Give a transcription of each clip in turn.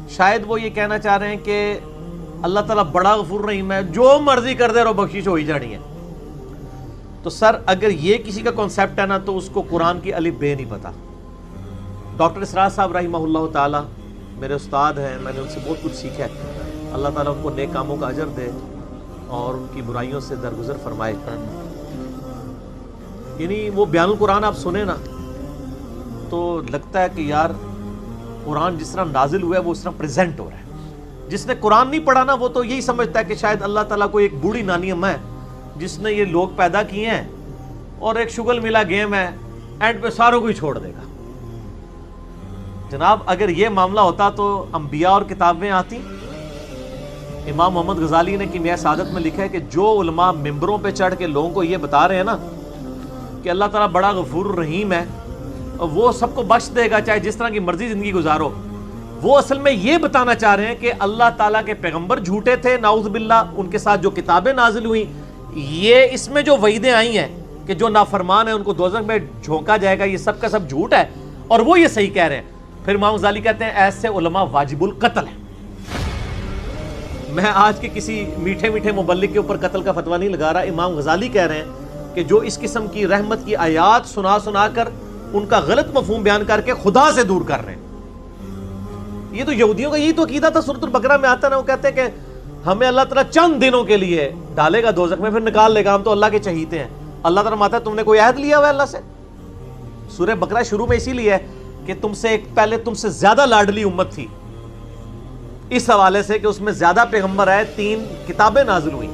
شاید وہ یہ کہنا چاہ رہے ہیں کہ اللہ تعالیٰ بڑا غفور رحیم ہے، جو مرضی کر دے رہو بخشش ہو ہی جانی ہے۔ تو سر اگر یہ کسی کا کانسیپٹ ہے نا تو اس کو قرآن کی الف بے نہیں پتا۔ ڈاکٹر اسرار صاحب رحمہ اللہ تعالیٰ میرے استاد ہیں، میں نے ان سے بہت کچھ سیکھا ہے، اللہ تعالیٰ ان کو نیک کاموں کا اجر دے اور ان کی برائیوں سے درگزر فرمائے۔ یعنی وہ بیان القرآن آپ سنیں نا تو لگتا ہے کہ یار قرآن جس طرح نازل ہوا ہے وہ اس طرح پریزنٹ ہو رہا ہے۔ جس نے قرآن نہیں پڑھا نا وہ تو یہی سمجھتا ہے کہ شاید اللہ تعالیٰ کو ایک بوڑھی نانی اماں ہے جس نے یہ لوگ پیدا کیے ہیں اور ایک شغل ملا گیم ہے، اینڈ پہ ساروں کو ہی چھوڑ دے گا۔ جناب اگر یہ معاملہ ہوتا تو انبیاء اور کتابیں آتی۔ امام محمد غزالی نے کیمیائے سعادت میں لکھا ہے کہ جو علماء ممبروں پہ چڑھ کے لوگوں کو یہ بتا رہے ہیں نا کہ اللہ تعالیٰ بڑا غفور الرحیم ہے، وہ سب کو بخش دے گا چاہے جس طرح کی مرضی زندگی گزارو، وہ اصل میں یہ بتانا چاہ رہے ہیں کہ اللہ تعالیٰ کے پیغمبر جھوٹے تھے نعوذ باللہ، ان کے ساتھ جو کتابیں نازل ہوئیں، یہ اس میں جو وعیدیں آئی ہیں کہ جو نافرمان ہیں ان کو دوزخ میں جھونکا جائے گا، یہ سب کا سب جھوٹ ہے، اور وہ یہ صحیح کہہ رہے ہیں۔ پھر امام غزالی کہتے ہیں ایسے علماء واجب القتل ہیں۔ میں آج کے کسی میٹھے میٹھے مبلغ کے اوپر قتل کا فتویٰ نہیں لگا رہا، امام غزالی کہہ رہے ہیں کہ جو اس قسم کی رحمت کی آیات سنا سنا کر ان کا غلط مفہوم بیان کر کے خدا سے دور کر رہے ہیں۔ یہ تو یہودیوں کا یہی تو عقیدہ تھا، سورۃ البقرہ میں آتا ہے نا، وہ کہتے ہیں کہ ہمیں اللہ تعالیٰ چند دنوں کے لیے ڈالے گا دوزخ میں پھر نکال لے گا، ہم تو اللہ کے چہیتے ہیں۔ اللہ تعالیٰ ماتا ہے تم نے کوئی عہد لیا ہوا ہے اللہ سے؟ سورہ بقرہ شروع میں اسی لیے ہے کہ تم سے ایک پہلے تم سے زیادہ لاڈلی امت تھی، اس حوالے سے کہ اس میں زیادہ پیغمبر آئے، 3 کتابیں نازل ہوئیں،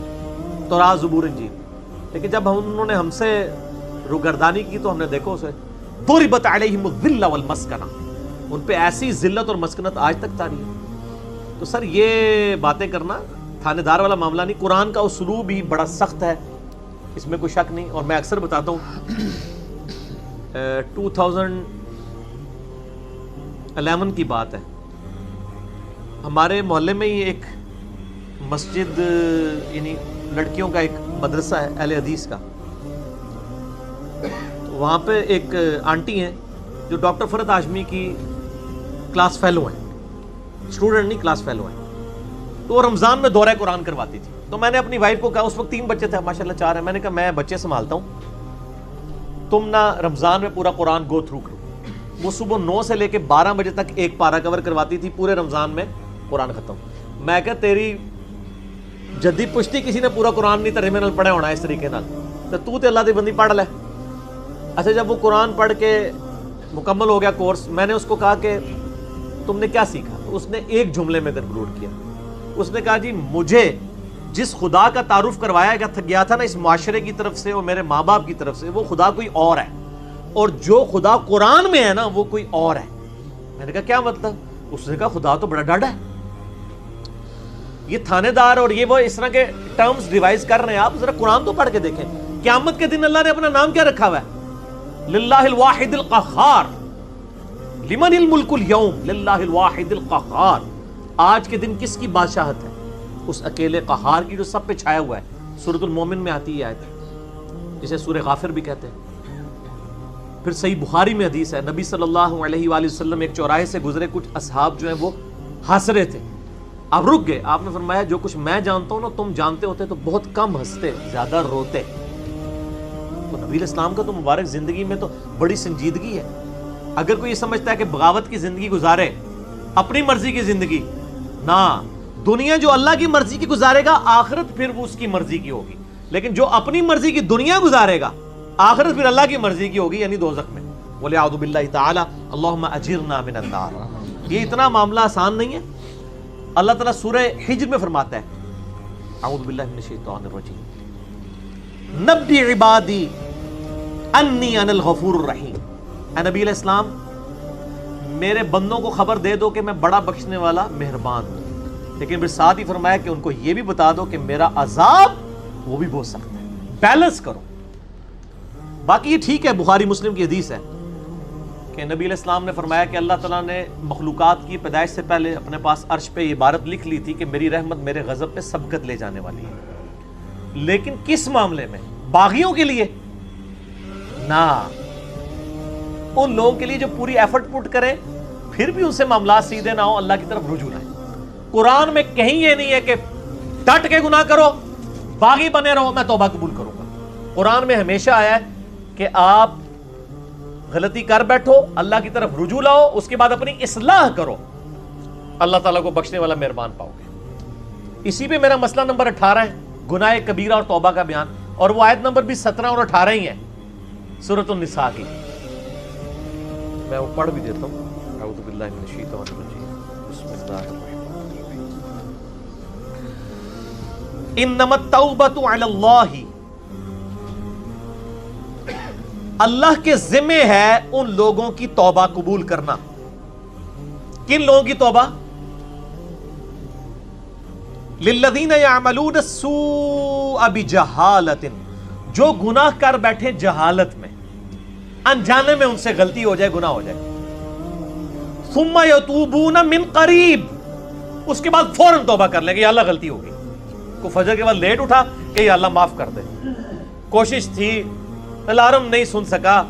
تورات زبور انجیل، لیکن جب انہوں نے ہم سے روگردانی کی تو ہم نے دیکھو اسے ضربت علیہم الذلہ والمسکنہ، ان پہ ایسی ذلت اور مسکنت آج تک طاری ہے۔ تو سر یہ باتیں کرنا تھانے دار والا معاملہ نہیں، قرآن کا اسلوب ہی بڑا سخت ہے، اس میں کوئی شک نہیں۔ اور میں اکثر بتاتا ہوں 2011 کی بات ہے، ہمارے محلے میں ہی ایک مسجد، یعنی لڑکیوں کا ایک مدرسہ ہے اہل حدیث کا، وہاں پہ ایک آنٹی ہیں جو ڈاکٹر فرحت ہاشمی کی کلاس فیلو ہیں، اسٹوڈنٹ نہیں کلاس فیلو ہیں، تو وہ رمضان میں دورہ قرآن کرواتی تھی۔ تو میں نے اپنی وائف کو کہا، اس وقت 3 بچے تھے ماشاءاللہ 4 ہیں، میں نے کہا میں بچے سنبھالتا ہوں، تم نہ رمضان میں پورا قرآن گو تھرو کرو۔ وہ صبح 9 سے لے کے 12 بجے تک ایک پارہ کور کرواتی تھی، پورے رمضان میں قرآن ختم۔ میں کہا تیری جدی پشتی کسی نے پورا قرآن نہیں ترجمے نال پڑھا ہونا اس طریقے نال، تو تے اللہ دی بندی پڑھ لے۔ اچھا جب وہ قرآن پڑھ کے مکمل ہو گیا کورس، میں نے اس کو کہا کہ تم نے کیا سیکھا؟ اس نے ایک جملے میں کنکلوڈ کیا، اس نے کہا جی مجھے جس خدا کا تعارف کروایا گیا تھا نا اس معاشرے کی طرف سے اور میرے ماں باپ کی طرف سے، وہ خدا کوئی اور ہے، اور جو خدا قرآن میں ہے نا وہ کوئی اور ہے۔ میں نے کہا کیا مطلب؟ اس نے کہا خدا تو بڑا ڈاڈا ہے۔ یہ تھانے دار اور یہ وہ اس طرح کے ٹرمز ریوائز کر رہے ہیں، آپ ذرا قرآن تو پڑھ کے دیکھیں۔ قیامت کے دن اللہ نے اپنا نام کیا رکھا ہوا ہے؟ للہ الواحد القہار، لمن الملک اليوم، للہ الواحد القہار۔ آج کے دن کس کی بادشاہت ہے؟ اس اکیلے قہار کی جو سب پہ چھایا ہوا ہے۔ سورۃ المومن میں آتی ہے آیت، جسے سورہ غافر بھی کہتے ہیں۔ پھر صحیح بخاری میں حدیث ہے، نبی صلی اللہ علیہ وآلہ وسلم ایک چوراہے سے گزرے، کچھ اصحاب جو ہیں وہ ہنس رہے تھے، آپ رک گئے، آپ نے فرمایا جو کچھ میں جانتا ہوں نا تم جانتے ہوتے تو بہت کم ہنستے، زیادہ روتے۔ تو نبی اسلام کا تو مبارک زندگی میں تو بڑی سنجیدگی ہے۔ اگر کوئی یہ سمجھتا ہے کہ بغاوت کی زندگی گزارے، اپنی مرضی کی زندگی، نہ، دنیا جو اللہ کی مرضی کی گزارے گا آخرت پھر وہ اس کی مرضی کی ہوگی، لیکن جو اپنی مرضی کی دنیا گزارے گا آخرت پھر اللہ کی مرضی کی ہوگی، یعنی دوزخ میں۔ وَلِعَوْذُ بِاللَّهِ تَعَالَى اللَّهُمَّ أَجِرْنَا مِنَ النَّارِ۔ یہ اتنا معاملہ آسان نہیں ہے۔ اللہ تعالیٰ سورہ حجر میں فرماتا ہے، اعوذ باللہ من الشیطان الرجیم، نبی عبادی انی انا الغفور الرحیم۔ اے نبی علیہ السلام میرے بندوں کو خبر دے دو کہ میں بڑا بخشنے والا مہربان ہوں، لیکن پھر ساتھ ہی فرمایا کہ ان کو یہ بھی بتا دو کہ میرا عذاب وہ بھی بہت سخت ہے۔ بیلنس کرو۔ باقی یہ ٹھیک ہے، بخاری مسلم کی حدیث ہے کہ نبی علیہ السلام نے فرمایا کہ اللہ تعالیٰ نے مخلوقات کی پیدائش سے پہلے اپنے پاس عرش پہ یہ عبارت لکھ لی تھی کہ میری رحمت میرے غضب پہ سبقت لے جانے والی ہے، لیکن کس معاملے میں؟ باغیوں کے لیے نہ، ان لوگوں کے لیے جو پوری ایفرٹ پٹ کریں پھر بھی ان سے معاملات سیدھے نہ ہو، اللہ کی طرف رجوع لائیں۔ قرآن میں کہیں یہ نہیں ہے کہ ڈٹ کے گناہ کرو، باغی بنے رہو میں توبہ قبول کروں گا۔ قرآن میں ہمیشہ آیا ہے کہ آپ غلطی کر بیٹھو، اللہ کی طرف رجوع لاؤ، اس کے بعد اپنی اصلاح کرو، اللہ تعالیٰ کو بخشنے والا مہربان پاؤ گے۔ اسی پہ میرا مسئلہ نمبر 18 ہے، گناہ کبیرہ اور توبہ کا بیان، اور وہ آیت نمبر بھی 17 اور 18 ہی ہے سورۃ النساء کی۔ میں وہ پڑھ بھی دیتا ہوں۔ اعوذ باللہ من الشیطان الرجیم، بسم اللہ الرحمن الرحیم۔ انما التوبۃ علی اللہ، اللہ کے ذمہ ہے ان لوگوں کی توبہ قبول کرنا۔ کن لوگوں کی توبہ؟ للذین یعملون السوء بجہالۃ، جو گناہ کر بیٹھے جہالت میں، انجانے میں ان سے غلطی ہو جائے، گناہ ہو جائے، ثم یتوبون من قریب، اس کے بعد فوراً توبہ کر لیں کہ یا اللہ غلطی ہوگی، کو فجر کے بعد لیٹ اٹھا کہ یا اللہ معاف کر دے، کوشش تھی، الارم نہیں سن سکا،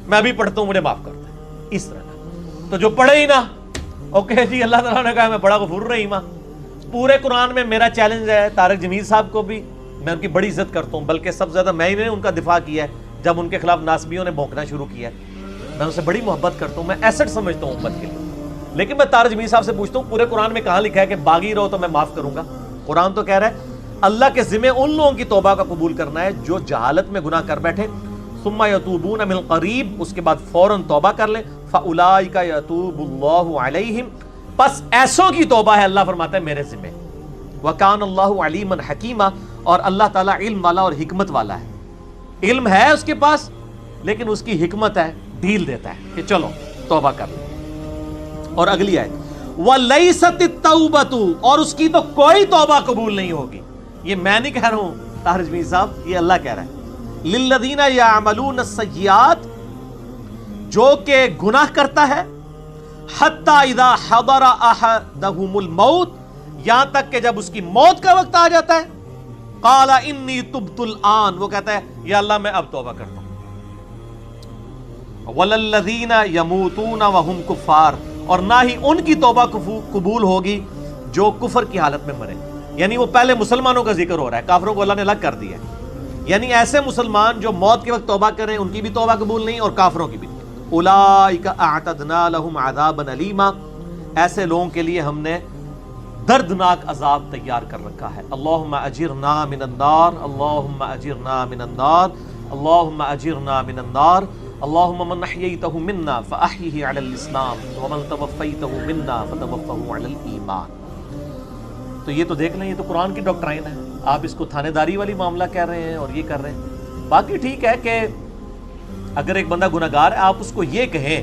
میں ابھی پڑھتا ہوں مجھے معاف کر دے، اس طرح کا۔ تو جو پڑھے ہی نہ، اوکے جی اللہ تعالیٰ نے کہا میں بڑا غفور رحیم ہوں۔ پورے قرآن میں میرا چیلنج ہے طارق جمیل صاحب کو بھی، میں ان کی بڑی عزت کرتا ہوں، بلکہ سب سے زیادہ میں ہی نے ان کا دفاع کیا ہے جب ان کے خلاف ناسبیوں نے بھونکنا شروع کیا ہے۔ میں ان سے بڑی محبت کرتا ہوں، میں ایسٹ سمجھتا ہوں امت کے لیے، لیکن میں طارق جمیل صاحب سے پوچھتا ہوں پورے قرآن میں کہاں لکھا ہے کہ باغی رہو تو میں معاف کروں گا؟ قرآن تو کہہ رہا ہے اللہ کے ذمہ ان لوگوں کی توبہ کا قبول کرنا ہے جو جہالت میں گناہ کر بیٹھے، ثم یتوبون من قریب، اس کے بعد فوراً توبہ کر لیں، فاولئک یتوب اللہ علیہم، پس ایسوں کی توبہ ہے اللہ فرماتا ہے میرے ذمہ، وکان اللہ علیما حکیما، اور اللہ تعالیٰ علم والا اور حکمت والا ہے۔ علم ہے اس کے پاس لیکن اس کی حکمت ہے، ڈھیل دیتا ہے کہ چلو توبہ کر لیں۔ اور اگلی آیت وَلَيْسَتِ التَّوْبَةُ، اور اس کی تو کوئی توبہ قبول نہیں ہوگی، یہ میں نہیں کہہ رہا ہوں طاہر جمیل صاحب، یہ اللہ کہہ رہا ہے، لِلَّذِينَ يَعْمَلُونَ السَّيِّئَاتِ، جو کہ گناہ کرتا ہے، حَتَّى إِذَا حَضَرَ أَحَدَهُمُ الْمَوْتِ، یہاں تک کہ جب اس کی موت کا وقت آ جاتا ہے، قَالَ إِنِّي تُبْتُ الْآن، وہ کہتا ہے یا اللہ میں اب توبہ کرتا ہوں۔ وَلَلَّذِينَ يَمُوتُونَ وَهُمْ كُفَّارٌ، اور نہ ہی ان کی توبہ قبول ہوگی جو کفر کی حالت میں مرے، یعنی وہ پہلے مسلمانوں کا ذکر ہو رہا ہے، کافروں کو اللہ نے الگ کر دیا ہے، یعنی ایسے مسلمان جو موت کے وقت توبہ کریں ان کی بھی توبہ قبول نہیں اور کافروں کی بھی۔ اولئک اعتدنا لهم عذابا الیما، ایسے لوگوں کے لیے ہم نے دردناک عذاب تیار کر رکھا ہے۔ اللہم اجرنا من النار، اللہم اجرنا من النار، اللہم اجرنا من النار، اللہم من احییتہ منا فاحیہ علی الاسلام ومن توفیتہ منا فتوفہ علی الایمان۔ تو یہ تو دیکھ لیں، یہ تو قرآن کی ڈاکٹرائن ہے، آپ اس کو تھانے داری والی معاملہ کہہ رہے ہیں اور یہ کر رہے ہیں۔ باقی ٹھیک ہے کہ اگر ایک بندہ گناہگار ہے آپ اس کو یہ کہیں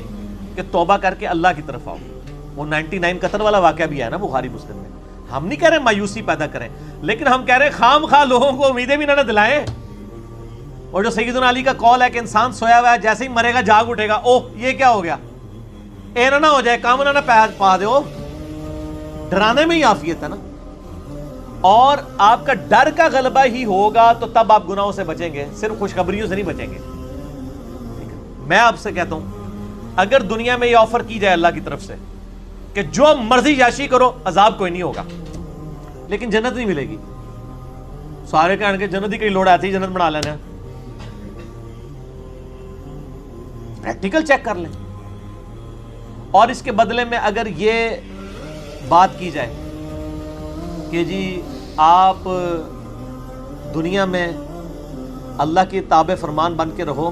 کہ توبہ کر کے اللہ کی طرف آؤ، وہ 99 قتل والا واقعہ بھی ہے نا بخاری مسلم میں، ہم نہیں کہہ رہے مایوسی پیدا کریں، لیکن ہم کہہ رہے ہیں خام خواہ لوگوں کو امیدیں بھی نہ دلائیں۔ اور جو سیدنا علی کا قول ہے کہ انسان سویا ہوا ہے جیسے ہی مرے گا جاگ اٹھے گا، اوہ یہ کیا ہو گیا، اے نہ ہو جائے کام نہ پا دے، ڈرانے میں ہی عافیت ہے نا۔ اور آپ کا ڈر کا غلبہ ہی ہوگا تو تب آپ گناہوں سے بچیں گے، صرف خوشخبریوں سے نہیں بچیں گے۔ میں آپ سے کہتا ہوں اگر دنیا میں یہ آفر کی جائے اللہ کی طرف سے کہ جو مرضی یاشی کرو عذاب کوئی نہیں ہوگا لیکن جنت نہیں ملے گی، سارے کہنے کے جنت ہی کہیں لوڑ آتی ہے جنت بنا لینا، پریکٹیکل چیک کر لیں۔ اور اس کے بدلے میں اگر یہ بات کی جائے کہ جی آپ دنیا میں اللہ کے تابع فرمان بن کے رہو،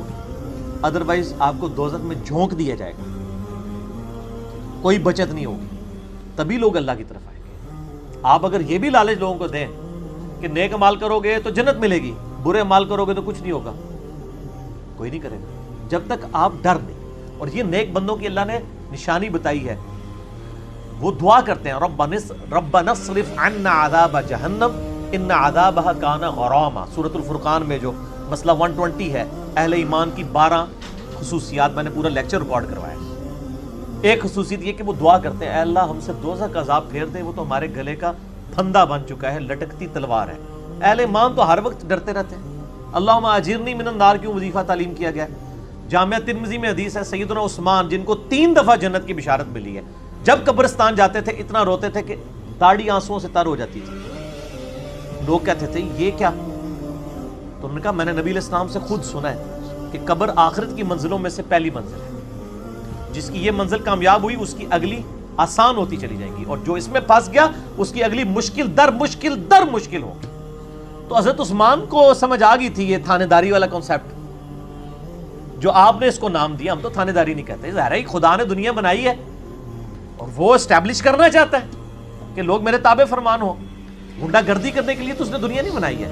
ادروائز آپ کو دوزخ میں جھونک دیا جائے گا، کوئی بچت نہیں ہوگی، تبھی لوگ اللہ کی طرف آئیں گے۔ آپ اگر یہ بھی لالچ لوگوں کو دیں کہ نیک عمال کرو گے تو جنت ملے گی، برے عمال کرو گے تو کچھ نہیں ہوگا، کوئی نہیں کرے گا جب تک آپ ڈر نہیں۔ اور یہ نیک بندوں کی اللہ نے نشانی بتائی ہے، وہ دعا کرتے ہیں ربنا اصرف عنا عذاب جہنم ان عذابها کان غراما، سورۃ الفرقان میں جو مسئلہ 120 ہے، اہل ایمان کی 12 خصوصیات، میں نے پورا لیکچر ریکارڈ کروایا۔ ایک خصوصیت یہ کہ وہ دعا کرتے ہیں اے اللہ ہم سے دوزخ کا عذاب پھیر دے، وہ تو ہمارے گلے کا پھندا بن چکا ہے، لٹکتی تلوار ہے۔ اہل ایمان تو ہر وقت ڈرتے رہتے ہیں۔ اللہم اجرنی من النار کیوں وظیفہ تعلیم کیا گیا ہے؟ جامعہ ترمذی میں حدیث ہے سیدنا عثمان جن کو 3 دفعہ جنت کی بشارت ملی ہے، جب قبرستان جاتے تھے اتنا روتے تھے کہ داڑھی آنسوؤں سے تر ہو جاتی تھی۔ لوگ کہتے تھے یہ کیا؟ تو انہوں نے کہا میں نے نبی علیہ السلام سے خود سنا ہے کہ قبر آخرت کی منزلوں میں سے پہلی منزل ہے، جس کی یہ منزل کامیاب ہوئی اس کی اگلی آسان ہوتی چلی جائے گی، اور جو اس میں پھنس گیا اس کی اگلی مشکل در مشکل ہوگی۔ تو حضرت عثمان کو سمجھ آ گئی تھی یہ تھانے داری والا کنسیپٹ جو آپ نے اس کو نام دیا۔ ہم تو تھانے داری نہیں کہتے، ظاہر ہے خدا نے دنیا بنائی ہے اور وہ اسٹیبلش کرنا چاہتا ہے کہ لوگ میرے تابع فرمان ہو، گنڈا گردی کرنے کے لیے تو اس نے دنیا نہیں بنائی ہے۔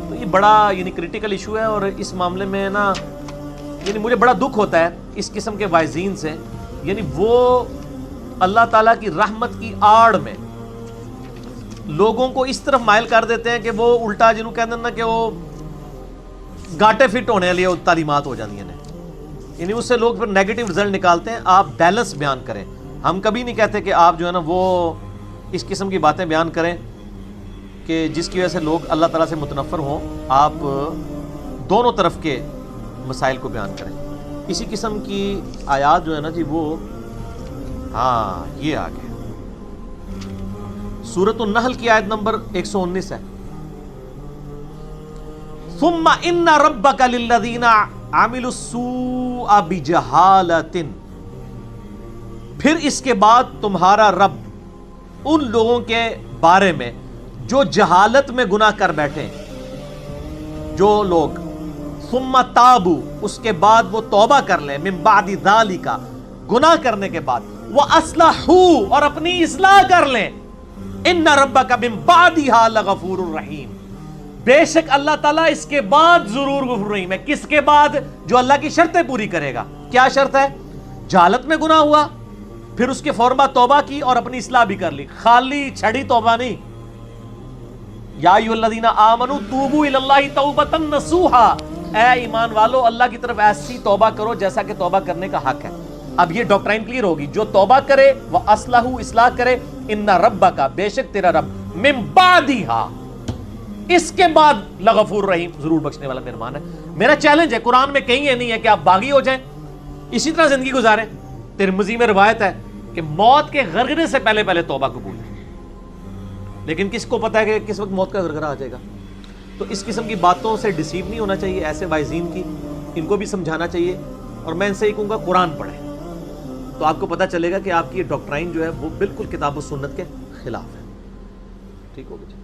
تو یہ بڑا کریٹیکل ایشو ہے، اور اس معاملے میں نا مجھے بڑا دکھ ہوتا ہے اس قسم کے وائزین سے، وہ اللہ تعالیٰ کی رحمت کی آڑ میں لوگوں کو اس طرف مائل کر دیتے ہیں کہ وہ الٹا جنہوں کہتے ہیں نا کہ وہ گاٹے فٹ ہونے والی تعلیمات ہو جاتی ہیں، اس سے لوگ پھر نیگیٹو رزلٹ نکالتے ہیں۔ آپ بیلنس بیان کریں، ہم کبھی نہیں کہتے کہ آپ جو ہے نا وہ اس قسم کی باتیں بیان کریں کہ جس کی وجہ سے لوگ اللہ تعالیٰ سے متنفر ہوں۔ آپ دونوں طرف کے مسائل کو بیان کریں۔ اسی قسم کی آیات جو ہے نا جی وہ یہ آگے سورۃ النحل کی آیت نمبر 119 ہے، ثم ان ربک للذین عملوا السوء بجہالۃ، پھر اس کے بعد تمہارا رب ان لوگوں کے بارے میں جو جہالت میں گناہ کر بیٹھے، جو لوگ ثم تابوا اس کے بعد وہ توبہ کر لیں، من بعد ذالک گناہ کرنے کے بعد، وَأَصْلَحُوا اور اپنی اصلاح کر لیں، ان ربک من بعدها لغفور الرحیم، بے شک اللہ تعالیٰ اس کے بعد ضرور غفور رحیم ہے۔ کس کے بعد؟ جو اللہ کی شرطیں پوری کرے گا۔ کیا شرط ہے؟ جہالت میں گناہ ہوا، پھر اس کے فوراً بعد توبہ کی اور اپنی اصلاح بھی کر لی، خالی چھڑی توبہ نہیں۔ یا ایھا الذین آمنوا توبوا الی اللہ توبۃ نصوحا، اے ایمان والو اللہ کی طرف ایسی توبہ کرو جیسا کہ توبہ کرنے کا حق ہے۔ اب یہ ڈاکٹرائن کلیئر ہوگی، جو توبہ کرے وہ اصلحوا اصلاح کرے، ان ربک بے شک تیرا رب من بعدها اس کے بعد لغفور رحیم ضرور بخشنے والا مہربان ہے۔ میرا چیلنج ہے، قرآن میں کہیں یہ نہیں ہے کہ آپ باغی ہو جائیں اسی طرح زندگی گزاریں۔ ترمذی میں روایت ہے کہ موت کے غرغرے سے پہلے پہلے توبہ قبول ہے، لیکن کس کو پتا ہے کہ کس وقت موت کا غرغرہ آ جائے گا؟ تو اس قسم کی باتوں سے ڈیسیو نہیں ہونا چاہیے، ایسے وائزین کی ان کو بھی سمجھانا چاہیے، اور میں ان سے ہی کہوں گا قرآن پڑھیں تو آپ کو پتہ چلے گا کہ آپ کی یہ ڈاکٹرائن جو ہے وہ بالکل کتاب و سنت کے خلاف ہے۔ ٹھیک ہوگا جی؟